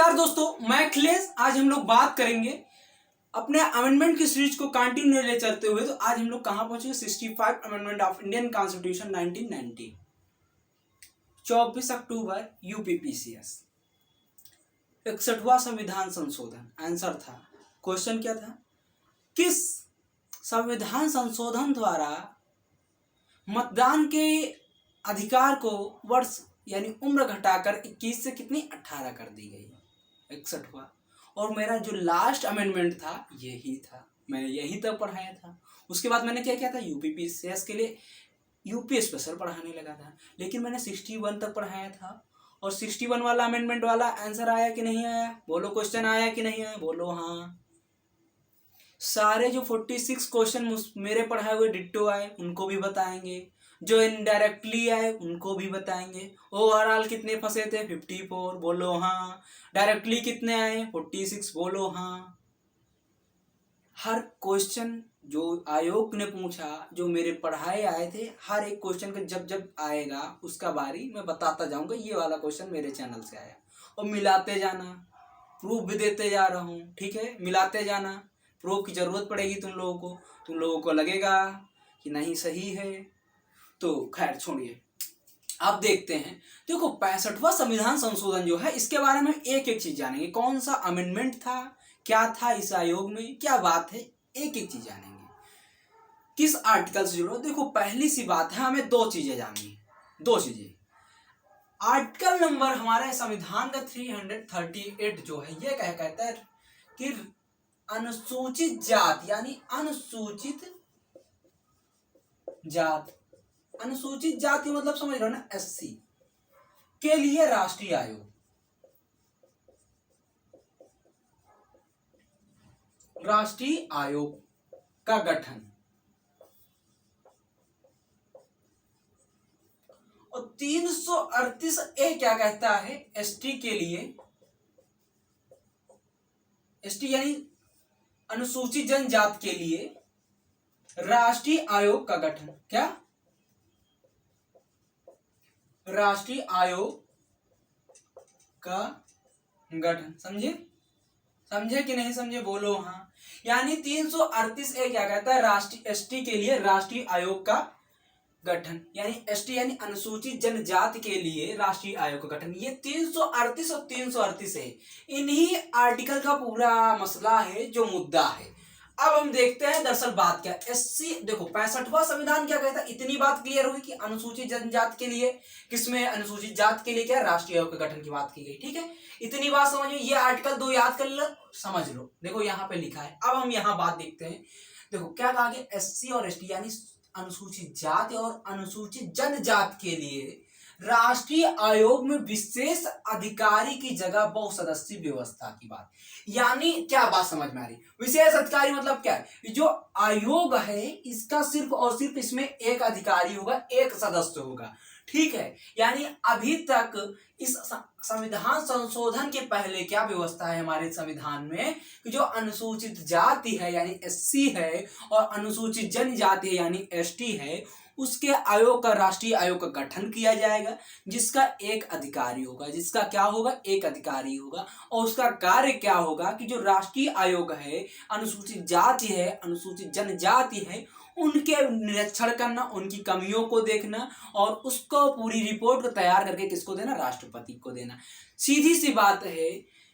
नमस्कार दोस्तों, मैं अखिलेश। आज हम लोग बात करेंगे अपने अमेंडमेंट की सीरीज को कंटिन्यू ले चलते हुए। तो आज हम लोग कहां पहुंचे? 65 amendment of Indian constitution 1990, 24 October UPPCS, 61वां संविधान संशोधन। आंसर था, क्वेश्चन क्या था? किस संविधान संशोधन द्वारा मतदान के अधिकार को वर्ष यानी उम्र घटाकर 21 से कितनी 18 कर दी गई? 61वां। और मेरा जो लास्ट अमेंडमेंट था यही था, मैंने यही तक पढ़ाया था। उसके बाद मैंने क्या किया था? यूपीपीसीएस के लिए यूपी स्पेशल पढ़ाने लगा था, लेकिन मैंने 61 तक पढ़ाया था। और 61 वाला अमेंडमेंट वाला आंसर आया कि नहीं आया? बोलो, क्वेश्चन आया कि नहीं आया? बोलो हाँ। सारे जो 46 क्वेश्चन मेरे पढ़ाए हुए डिट्टो आए उनको भी बताएंगे, जो इनडायरेक्टली आए उनको भी बताएंगे। ओवरऑल कितने फंसे थे? 54। बोलो हाँ। डायरेक्टली कितने आए? 46। बोलो हाँ। हर क्वेश्चन जो आयोग ने पूछा, जो मेरे पढ़ाए आए थे, हर एक क्वेश्चन का जब जब आएगा उसका बारी मैं बताता जाऊंगा। ये वाला क्वेश्चन मेरे चैनल से आया, और मिलाते जाना, प्रूफ भी देते जा रहा हूँ। ठीक है, मिलाते जाना। प्रूफ की जरूरत पड़ेगी तुम लोगों को लगेगा कि नहीं सही है, तो खैर छोड़िए। अब देखते हैं। देखो, 65वां संविधान संशोधन जो है, इसके बारे में एक एक चीज जानेंगे। कौन सा अमेंडमेंट था, क्या था इस आयोग में, क्या बात है, एक एक चीज जानेंगे। किस आर्टिकल से जुड़ो? देखो, पहली सी बात है, हमें दो चीजें जाननी, दो चीजें। आर्टिकल नंबर हमारे संविधान का 338 जो है, ये कहता है कि अनुसूचित जात यानी अनुसूचित जात, अनुसूचित जाति मतलब समझ रहे हो ना, एससी के लिए राष्ट्रीय आयोग, राष्ट्रीय आयोग का गठन। और 338A क्या कहता है? एसटी के लिए, एसटी यानी अनुसूचित जनजाति के लिए राष्ट्रीय आयोग का गठन। क्या? राष्ट्रीय आयोग का गठन। समझे कि नहीं समझे? बोलो हाँ। यानी 338A क्या कहता है? राष्ट्रीय एसटी के लिए राष्ट्रीय आयोग का गठन, यानी एसटी यानी अनुसूचित जनजाति के लिए राष्ट्रीय आयोग का गठन। ये 338 और 338 है, इन्हीं आर्टिकल का पूरा मसला है, जो मुद्दा है। अब हम देखते हैं दरअसल बात क्या। एससी, देखो 65वां संविधान क्या कहता है, इतनी बात क्लियर हुई कि अनुसूचित जनजाति के लिए, किसमें? अनुसूचित जाति के लिए क्या? राष्ट्रीय आयोग के गठन की बात की गई। ठीक है, इतनी बात समझो। ये आर्टिकल 2 याद कर लो, समझ लो। देखो यहाँ पे लिखा है। अब हम यहाँ बात देखते हैं। देखो क्या कहा गया, एससी और एसटी यानी अनुसूचित जाति और अनुसूचित जनजाति के लिए राष्ट्रीय आयोग में विशेष अधिकारी की जगह बहुसदस्यीय व्यवस्था की बात। यानी क्या बात समझ में आ रही? विशेष अधिकारी मतलब क्या है? जो आयोग है इसका सिर्फ और सिर्फ इसमें एक अधिकारी होगा, एक सदस्य होगा। ठीक है, यानी अभी तक इस संविधान संशोधन के पहले क्या व्यवस्था है हमारे संविधान में कि जो अनुसूचित जाति है यानी एससी है, और अनुसूचित जनजाति है यानी एसटी है, उसके आयोग का, राष्ट्रीय आयोग का गठन किया जाएगा, जिसका एक अधिकारी होगा। जिसका क्या होगा? एक अधिकारी होगा। और उसका कार्य क्या होगा कि जो राष्ट्रीय आयोग है, अनुसूचित जाति है, अनुसूचित जनजाति है, उनके निरीक्षण करना, उनकी कमियों को देखना, और उसको पूरी रिपोर्ट को तैयार करके किसको देना? राष्ट्रपति को देना। सीधी सी बात है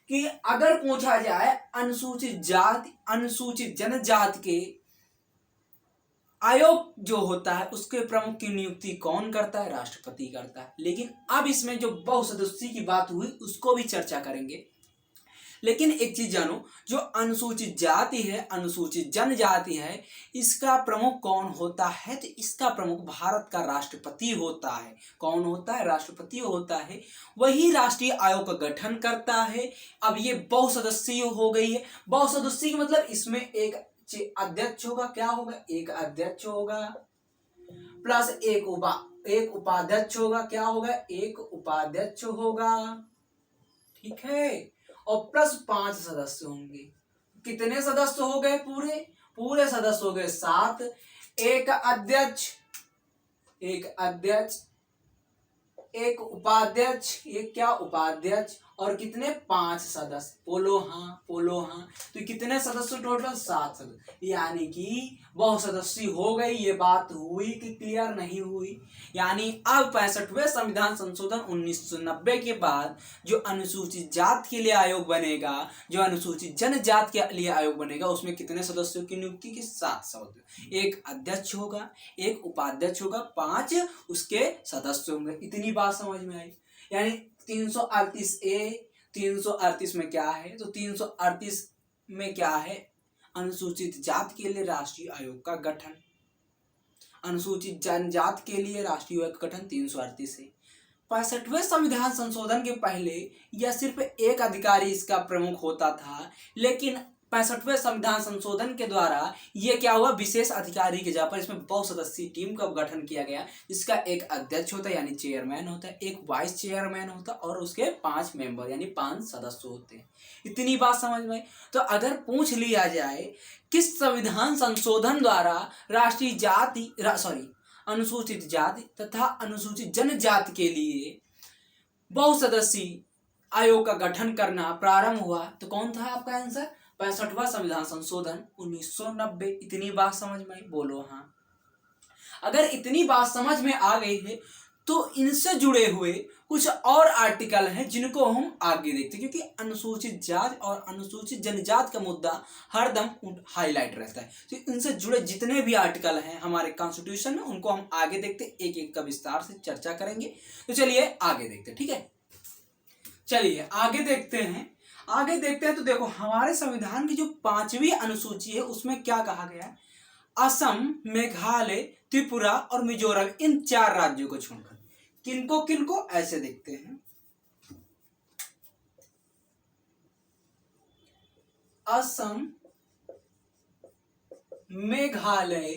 कि अगर पूछा जाए अनुसूचित जाति, अनुसूचित जनजाति के आयोग जो होता है उसके प्रमुख की नियुक्ति कौन करता है? राष्ट्रपति करता है। लेकिन अब इसमें जो बहुसदस्यीय की बात हुई उसको भी चर्चा करेंगे। लेकिन एक चीज जानो, जो अनुसूचित जाति है, अनुसूचित जनजाति है, इसका प्रमुख कौन होता है? तो इसका प्रमुख भारत का राष्ट्रपति होता है। कौन होता है? राष्ट्रपति होता है। वही राष्ट्रीय आयोग का गठन करता है। अब ये बहुसदस्यीय हो गई है। बहुसदस्यीय मतलब इसमें एक अध्यक्ष होगा। क्या होगा? एक अध्यक्ष होगा, प्लस एक उपाध्यक्ष होगा। क्या होगा? एक उपाध्यक्ष होगा। ठीक है, और प्लस 5 सदस्य होंगे। कितने सदस्य हो गए? पूरे सदस्य हो गए 7। एक अध्यक्ष, एक उपाध्यक्ष, एक क्या? उपाध्यक्ष, और कितने 5 सदस्य, बोलो हाँ बोलो हाँ। तो कितने सदस्य टोटल 7 सदस्य, यानी कि बहुसदस्यीय हो गई। ये बात हुई कि क्लियर नहीं हुई? यानी अब 65वें संविधान संशोधन 1990 के बाद जो अनुसूचित जाति के लिए आयोग बनेगा, जो अनुसूचित जनजाति के लिए आयोग बनेगा, उसमें कितने सदस्यों की नियुक्ति की? 7 सदस्य। एक अध्यक्ष होगा, एक उपाध्यक्ष होगा, 5 उसके सदस्य होंगे। इतनी बात समझ में आई? यानी 338A 338 में क्या है? तो 338 में क्या है? अनुसूचित जाति के लिए राष्ट्रीय आयोग का गठन, अनुसूचित जनजाति के लिए राष्ट्रीय आयोग का गठन 338 है। 65वें संविधान संशोधन के पहले यह सिर्फ एक अधिकारी इसका प्रमुख होता था, लेकिन 65वें संविधान संशोधन के द्वारा ये क्या हुआ? विशेष अधिकारी के जगह पर इसमें बहुसदस्यीय टीम का गठन किया गया, जिसका एक अध्यक्ष होता है यानी चेयरमैन होता है, एक वाइस चेयरमैन होता है और उसके 5 मेंबर यानी 5 सदस्य होते हैं। इतनी बात समझ में? तो अगर पूछ लिया जाए किस संविधान संशोधन द्वारा राष्ट्रीय जाति अनुसूचित जाति तथा अनुसूचित जनजाति के लिए बहुसदस्यीय आयोग का गठन करना प्रारंभ हुआ, तो कौन था आपका आंसर? 65वां संविधान संशोधन 1990। इतनी बात समझ में आई? बोलो हाँ। अगर इतनी बात समझ में आ गई है तो इनसे जुड़े हुए कुछ और आर्टिकल हैं जिनको हम आगे देखते हैं, क्योंकि अनुसूचित जाति और अनुसूचित जनजाति का मुद्दा हरदम हाईलाइट रहता है। तो इनसे जुड़े जितने भी आर्टिकल हैं हमारे कॉन्स्टिट्यूशन में, उनको हम आगे देखते, एक एक का विस्तार से चर्चा करेंगे। तो चलिए आगे देखते हैं, ठीक है? चलिए आगे देखते हैं। तो देखो हमारे संविधान की जो 5वीं अनुसूची है उसमें क्या कहा गया है? असम, मेघालय, त्रिपुरा और मिजोरम, इन 4 राज्यों को छोड़कर किनको किनको? ऐसे देखते हैं। असम, मेघालय,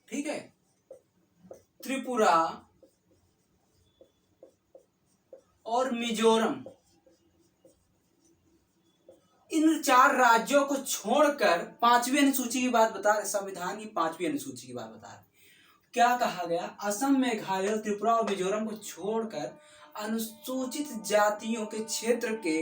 ठीक है, त्रिपुरा और मिजोरम, इन 4 राज्यों को छोड़कर 5वीं अनुसूची की बात बता रहे, संविधान की 5वीं अनुसूची की बात बता रहे। क्या कहा गया? असम, मेघालय, त्रिपुरा और मिजोरम को छोड़कर अनुसूचित जातियों के क्षेत्र के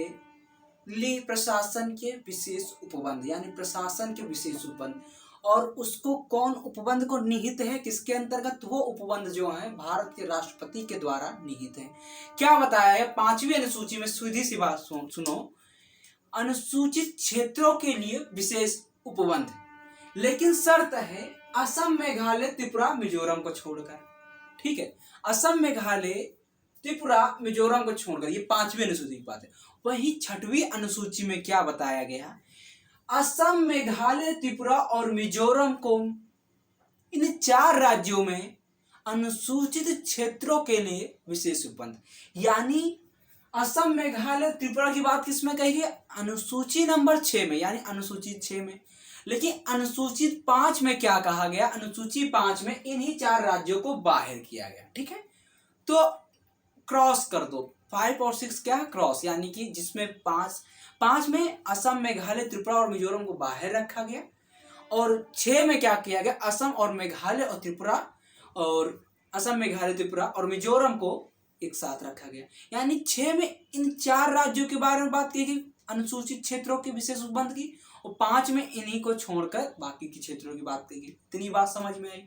लिए प्रशासन के विशेष उपबंध, यानी प्रशासन के विशेष उपबंध, और उसको कौन उपबंध को निहित है? किसके अंतर्गत? वो उपबंध जो है भारत के राष्ट्रपति के द्वारा निहित है। क्या बताया है 5वीं अनुसूची में? सीधी सी बात सुनो, अनुसूचित क्षेत्रों के लिए विशेष उपबंध, लेकिन शर्त है असम, मेघालय, त्रिपुरा, मिजोरम को छोड़कर, ठीक है? असम, मेघालय, त्रिपुरा, मिजोरम को छोड़कर, ये 5वीं अनुसूची की बात है। वही 6वीं अनुसूची में क्या बताया गया? असम, मेघालय, त्रिपुरा और मिजोरम को, इन 4 राज्यों में अनुसूचित क्षेत्रों के लिए विशेष उपबंध, यानी असम, मेघालय, त्रिपुरा की बात किसमें कही गई? अनुसूची नंबर 6 में, यानी अनुसूची 6 में। लेकिन अनुसूचित 5 में क्या कहा गया? अनुसूची 5 में इन्हीं 4 राज्यों को बाहर किया गया, ठीक है? तो क्रॉस कर दो, 5 और 6 क्या है? क्रॉस, यानी कि जिसमें 5 में असम, मेघालय, त्रिपुरा और मिजोरम को बाहर रखा गया, और 6 में क्या किया गया? असम और मेघालय और त्रिपुरा, और असम, मेघालय, त्रिपुरा और मिजोरम को एक साथ रखा गया। यानी 6 में इन 4 राज्यों के बारे में बात की गई, अनुसूचित क्षेत्रों के विशेष उपबंध की, और 5 में इन्हीं को छोड़कर बाकी के क्षेत्रों की बात की गई। इतनी बात समझ में आई?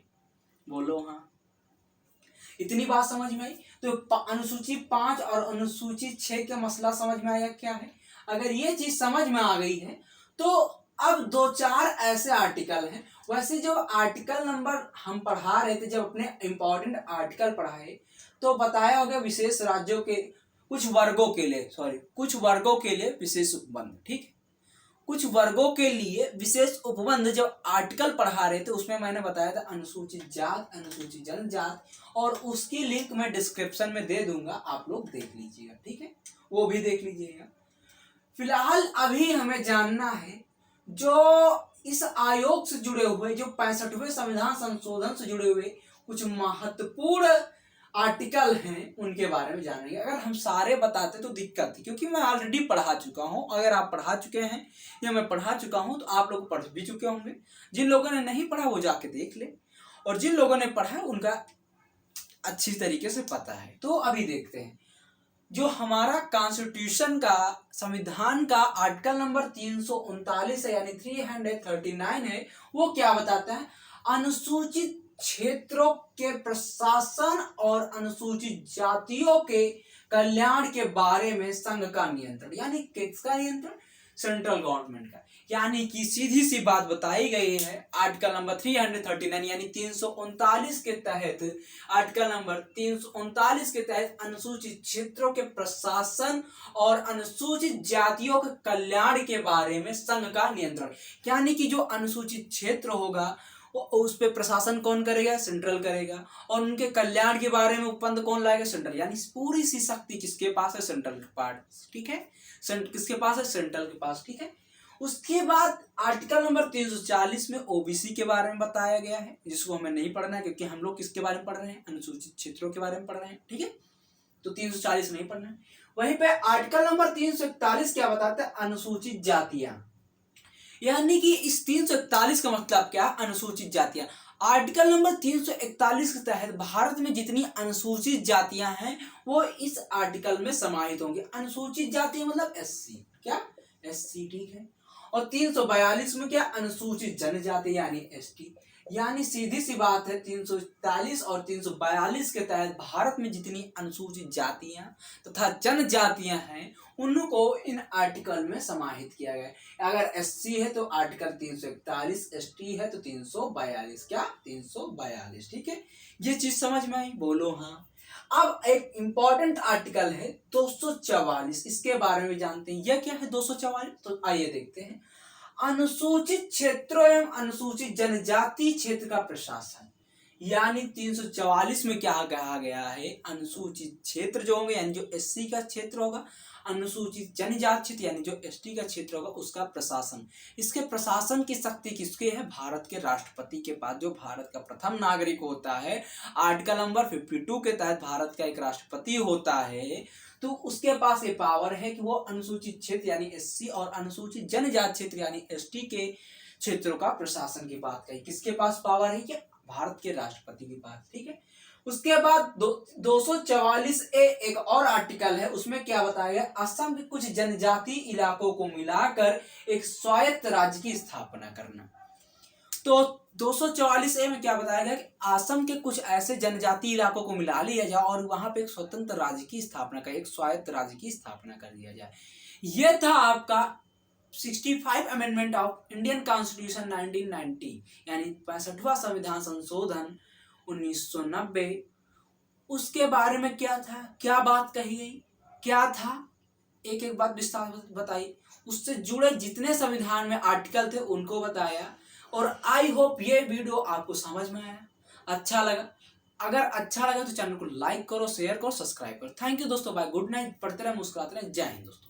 बोलो हाँ। इतनी बात समझ में आई? तो अनुसूची 5 और अनुसूची 6 का मसला समझ में आया क्या है? अगर ये चीज समझ में आ गई है तो अब 2-4 ऐसे आर्टिकल हैं। वैसे जो आर्टिकल नंबर हम पढ़ा रहे थे, जब अपने इंपॉर्टेंट आर्टिकल पढ़ाए तो बताया होगा विशेष राज्यों के कुछ वर्गों के लिए विशेष उपबंध, ठीक है? कुछ वर्गों के लिए विशेष उपबंध जब आर्टिकल पढ़ा रहे थे उसमें मैंने बताया था अनुसूचित जाति, अनुसूचित जनजाति, और उसकी लिंक मैं डिस्क्रिप्शन में दे दूंगा, आप लोग देख लीजिएगा, ठीक है? वो भी देख लीजिएगा। फिलहाल अभी हमें जानना है जो इस आयोग से जुड़े हुए, जो 65वें संविधान संशोधन से जुड़े हुए कुछ महत्वपूर्ण आर्टिकल हैं उनके बारे में जानेंगे। अगर हम सारे बताते तो दिक्कत थी, क्योंकि मैं ऑलरेडी पढ़ा चुका हूं। अगर आप पढ़ा चुके हैं या मैं पढ़ा चुका हूं तो आप लोग पढ़ भी चुके होंगे। जिन लोगों ने नहीं पढ़ा वो जाके देख ले, और जिन लोगों ने पढ़ा उनका अच्छी तरीके से पता है। तो अभी देखते हैं जो हमारा कॉन्स्टिट्यूशन का संविधान का आर्टिकल नंबर 339 है यानी 339 है, वो क्या बताता है? अनुसूचित क्षेत्रों के प्रशासन और अनुसूचित जातियों के कल्याण के बारे में संघ का नियंत्रण, यानी किसका नियंत्रण? सेंट्रल गवर्नमेंट का। यानी कि सीधी सी बात बताई गई है आर्टिकल नंबर 339 यानी 339 के तहत, आर्टिकल नंबर 339 के तहत अनुसूचित क्षेत्रों के प्रशासन और अनुसूचित जातियों के कल्याण के बारे में संघ का नियंत्रण। यानी कि जो अनुसूचित क्षेत्र होगा वो उस पे प्रशासन कौन करेगा? सेंट्रल करेगा। और उनके कल्याण के बारे में उपबंध कौन लाएगा? सेंट्रल। यानी पूरी सी शक्ति किसके पास है? सेंट्रल के पास। ठीक है, किसके पास है? सेंट्रल के पास। ठीक है, उसके बाद आर्टिकल नंबर 340 में ओबीसी के बारे में बताया गया है, जिसको हमें नहीं पढ़ना है क्योंकि हम लोग किसके बारे में पढ़ रहे हैं? अनुसूचित क्षेत्रों के बारे में पढ़ रहे हैं। ठीक है, तो 340 नहीं पढ़ना है। वहीं पे आर्टिकल नंबर 341 क्या बताता है? अनुसूचित जातियां। यानी कि इस 341 का मतलब क्या? अनुसूचित जातियां। आर्टिकल नंबर 341 के तहत भारत में जितनी अनुसूचित जातियां हैं वो इस आर्टिकल में समाहित होंगी। अनुसूचित जाति मतलब एससी, क्या? एससी। ठीक है, और 342 में क्या? अनुसूचित जनजाति यानी एसटी। यानी सीधी सी बात है 341 और 342 के तहत भारत में जितनी अनुसूचित जातियां तथा जनजातियां हैं उनको इन आर्टिकल में समाहित किया गया है। अगर एससी है तो आर्टिकल 341, एसटी है तो 342। क्या? 342। ठीक है, ये चीज समझ में आई? बोलो हाँ। अब एक इंपॉर्टेंट आर्टिकल है 244, इसके बारे में जानते हैं। यह क्या है 244? तो आइए देखते हैं। अनुसूचित क्षेत्रों एवं अनुसूचित जनजाति क्षेत्र का प्रशासन। यानी 344 में क्या कहा गया है? अनुसूचित क्षेत्र जो होंगे यानी जो एससी का क्षेत्र होगा, अनुसूचित जनजाति क्षेत्र यानी जो एसटी का क्षेत्र होगा, उसका प्रशासन। इसके प्रशासन की शक्ति किसके है? भारत के राष्ट्रपति के पास, जो भारत का प्रथम नागरिक होता है। आर्टिकल नंबर 52 के तहत भारत का एक राष्ट्रपति होता है, तो उसके पास ये पावर है कि वो अनुसूचित क्षेत्र यानी एससी और अनुसूचित जनजाति क्षेत्र यानी एसटी के क्षेत्रों का प्रशासन की बात कही। किसके पास पावर है? कि भारत के राष्ट्रपति के पास। ठीक है, उसके बाद 244 ए एक और आर्टिकल है, उसमें क्या बताया गया? असम के कुछ जनजाति इलाकों को मिलाकर एक स्वायत्त राज्य की स्थापना करना। तो 244 ए में क्या बताया गया? कि असम के कुछ ऐसे जनजाति इलाकों को मिला लिया जाए और वहां पे एक स्वतंत्र राज्य की स्थापना कर, एक स्वायत्त राज्य की स्थापना कर दिया जाए। यह था आपका 65 अमेंडमेंट ऑफ इंडियन कॉन्स्टिट्यूशन 1990 यानी 65वां संविधान संशोधन 1990। उसके बारे में क्या था, क्या बात कही गई, क्या था, एक एक बात विस्तार बताई। उससे जुड़े जितने संविधान में आर्टिकल थे उनको बताया। और आई होप ये वीडियो आपको समझ में आया, अच्छा लगा। अगर अच्छा लगा तो चैनल को लाइक करो, शेयर करो, सब्सक्राइब करो। थैंक यू दोस्तों, बाय, गुड नाइट, पढ़ते रहे, मुस्कुराते रहे। जय हिंद दोस्तों।